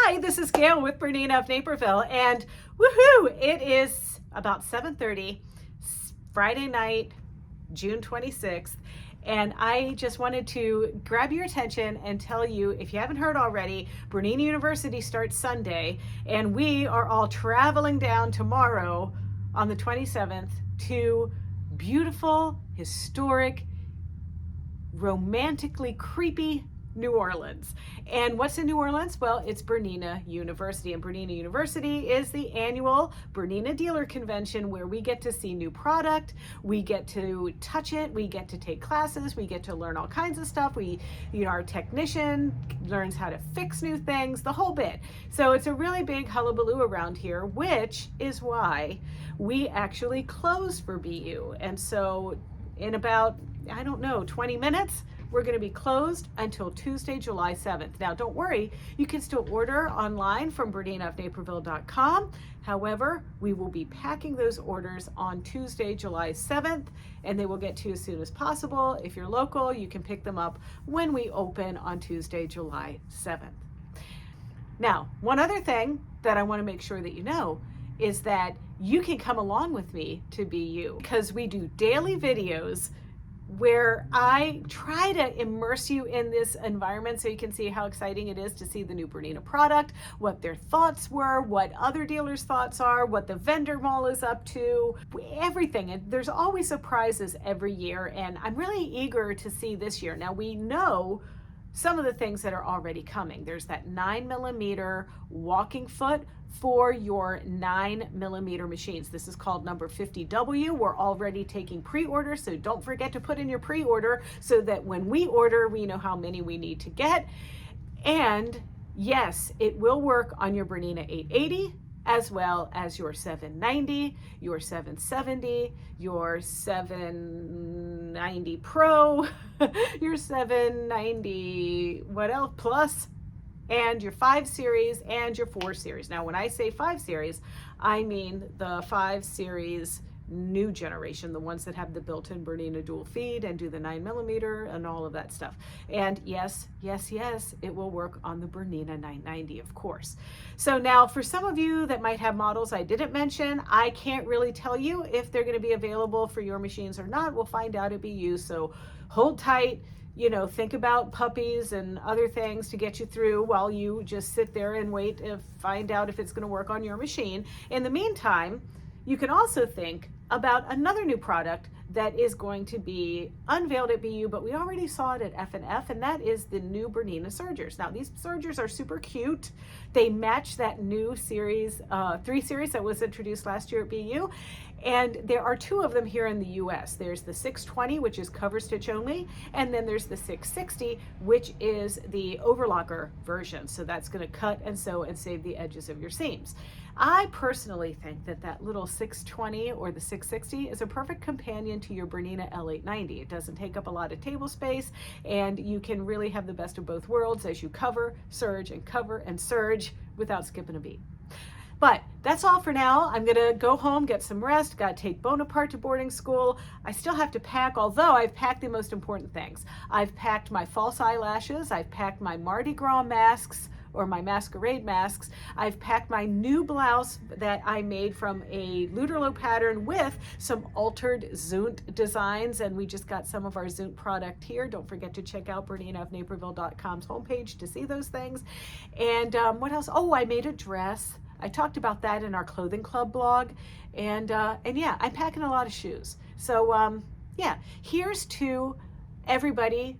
Hi, this is Gayle with BERNINA of Naperville, and woohoo! It is about 7:30, Friday night, June 26th, and I just wanted to grab your attention and tell you, if you haven't heard already, BERNINA University starts Sunday, and we are all traveling down tomorrow on the 27th to beautiful, historic, romantically creepy New Orleans. And what's in New Orleans? Well, it's BERNINA University, and BERNINA University is the annual BERNINA Dealer Convention where we get to see new product, we get to touch it, we get to take classes, we get to learn all kinds of stuff. Our technician learns how to fix new things, the whole bit. So it's a really big hullabaloo around here, which is why we actually close for BU. And so in about, 20 minutes, we're going to be closed until Tuesday, July 7th. Now, don't worry, you can still order online from BERNINAofNaperville.com. However, we will be packing those orders on Tuesday, July 7th, and they will get to you as soon as possible. If you're local, you can pick them up when we open on Tuesday, July 7th. Now, one other thing that I want to make sure that you know is that you can come along with me to BU, because we do daily videos where I try to immerse you in this environment so you can see how exciting it is to see the new BERNINA product, what their thoughts were, what other dealers' thoughts are, what the vendor mall is up to, everything. And there's always surprises every year, and I'm really eager to see this year. Now, we know some of the things that are already coming. There's that 9mm walking foot for your 9mm machines. This is called number 50W. We're already taking pre-orders, so don't forget to put in your pre-order so that when we order, we know how many we need to get. And yes, it will work on your BERNINA 880, as well as your 790, your 770, your 790 Pro, your 790, what else, Plus, and your 5 Series and your 4 Series. Now, when I say 5 Series, I mean the 5 Series new generation, the ones that have the built-in BERNINA dual feed and do the 9mm and all of that stuff. And yes, it will work on the BERNINA 990, of course. So now, for some of you that might have models I didn't mention, I can't really tell you if they're going to be available for your machines or not. We'll find out at BU, so hold tight. Think about puppies and other things to get you through while you just sit there and wait to find out if it's going to work on your machine. In the meantime, you can also think about another new product that is going to be unveiled at BU, but we already saw it at F&F, and that is the new BERNINA sergers. Now, these sergers are super cute. They match that new series, 3 Series that was introduced last year at BU, and there are 2 of them here in the US. There's the 620, which is cover stitch only, and then there's the 660, which is the overlocker version. So that's going to cut and sew and save the edges of your seams. I personally think that that little 620 or the 660 is a perfect companion to your BERNINA L890. It doesn't take up a lot of table space, and you can really have the best of both worlds as you cover, surge, without skipping a beat. But that's all for now. I'm gonna go home, get some rest, gotta take Bonaparte to boarding school. I still have to pack, although I've packed the most important things. I've packed my false eyelashes, I've packed my Mardi Gras masks, or my masquerade masks. I've packed my new blouse that I made from a Luderlo pattern with some altered Zunt designs, and we just got some of our Zunt product here. Don't forget to check out BERNINAofNaperville.com's homepage to see those things. And what else? Oh, I made a dress. I talked about that in our clothing club blog, and yeah, I'm packing a lot of shoes. So yeah, here's to everybody,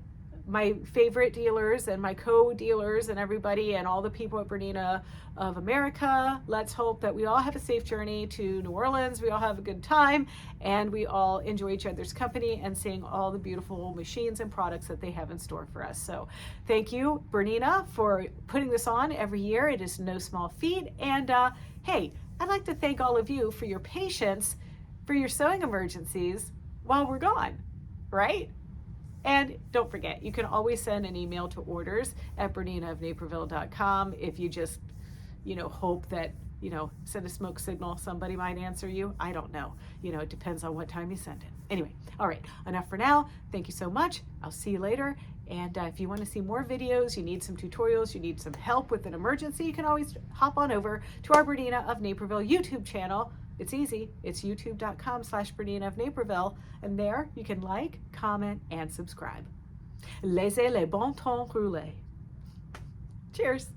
my favorite dealers and my co-dealers and everybody and all the people at BERNINA of America. Let's hope that we all have a safe journey to New Orleans. We all have a good time, and we all enjoy each other's company and seeing all the beautiful machines and products that they have in store for us. So thank you, BERNINA, for putting this on every year. It is no small feat. And hey, I'd like to thank all of you for your patience, for your sewing emergencies while we're gone, right? And don't forget, you can always send an email to orders@BERNINAofNaperville.com if you just, hope that, send a smoke signal, somebody might answer you. I don't know. It depends on what time you send it. Anyway, all right, enough for now. Thank you so much. I'll see you later. And if you want to see more videos, you need some tutorials, you need some help with an emergency, you can always hop on over to our BERNINA of Naperville YouTube channel. It's easy. It's youtube.com/BERNINA of Naperville. And there you can like, comment, and subscribe. Laissez les bons temps rouler. Cheers.